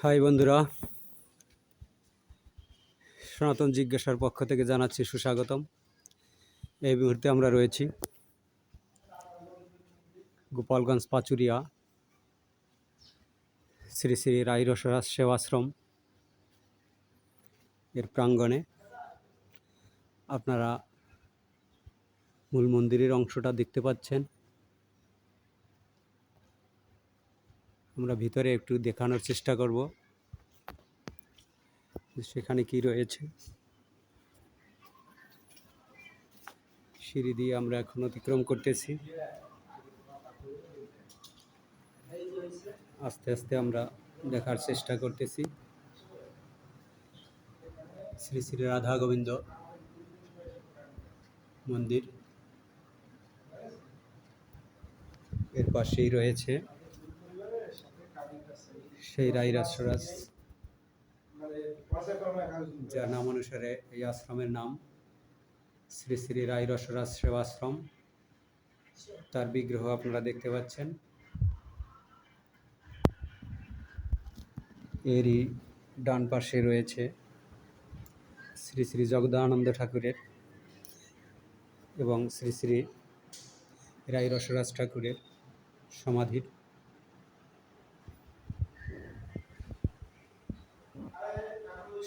High বন্ধুরা, সনাতন জিজ্ঞাসার পক্ষ থেকে জানাচ্ছি সুস্বাগতম। এই মুহূর্তে আমরা রয়েছি গোপালগঞ্জ পাচুরিয়া শ্রী শ্রী রাইরসরাজ সেবাশ্রম এর প্রাঙ্গণে। আপনারা মূল মন্দিরের অংশটা দেখতে পাচ্ছেন। আমরা ভিতরে একটু দেখানোর চেষ্টা করব সেখানে কি রয়েছে। সিঁড়ি দিয়ে আমরা এখন অতিক্রম করতেছি। আস্তে আস্তে আমরা দেখার চেষ্টা করতেছি শ্রী শ্রী রাধা গোবিন্দ মন্দির। এর পাশেই রয়েছে সেই রাইরসরাজ, যার নাম অনুসারে এই আশ্রমের নাম শ্রী শ্রী রাইরসরাজ সেবাশ্রম। তার বিগ্রহ আপনারা দেখতে পাচ্ছেন। এরই ডান পাশে রয়েছে শ্রী শ্রী জগদানন্দ ঠাকুরের এবং শ্রী শ্রী রাইরসরাজ ঠাকুরের সমাধির।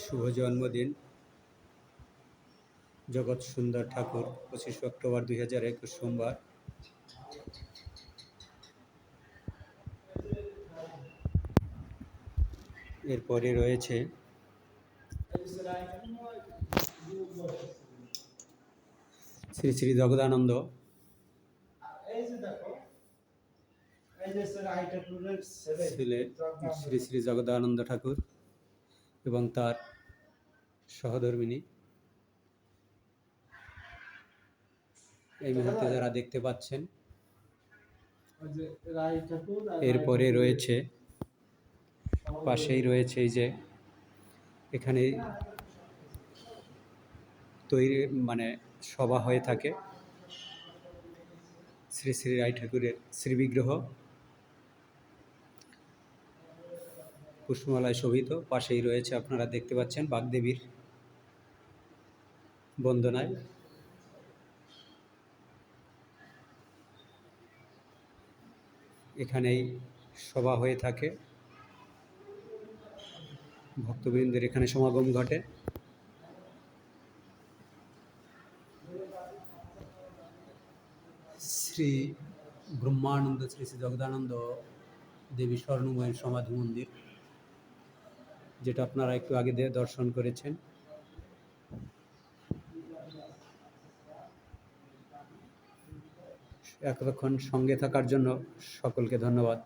শুভ জন্মদিন জগৎ সুন্দর ঠাকুর, 25 অক্টোবর 2021 সোমবার। এরপরে রয়েছে শ্রী শ্রী জগদানন্দ ছেলে শ্রী শ্রী জগদানন্দ ঠাকুর এবং তার সহধর্মিণী। এই মুহূর্তে যারা দেখতে পাচ্ছেন, এরপরে রয়েছে পাশেই রয়েছে এই যে এখানে তৈরি সভা হয়ে থাকে শ্রী শ্রী রায় ঠাকুরের শ্রীবিগ্রহ পুষ্পমালায় শোভিত। পাশেই রয়েছে আপনারা দেখতে পাচ্ছেন বাগদেবীর বন্দনায়। এখানেই সভা হয়ে থাকে, ভক্তবৃন্দের এখানে সমাগম ঘটে। শ্রী ব্রহ্মানন্দ শ্রী শ্রী জগদানন্দ দেবী স্বর্ণময়ের সমাধি মন্দির, যেটা আপনারা একটু আগে দর্শন করেছেন। এতক্ষণ সঙ্গে থাকার জন্য সকলকে ধন্যবাদ।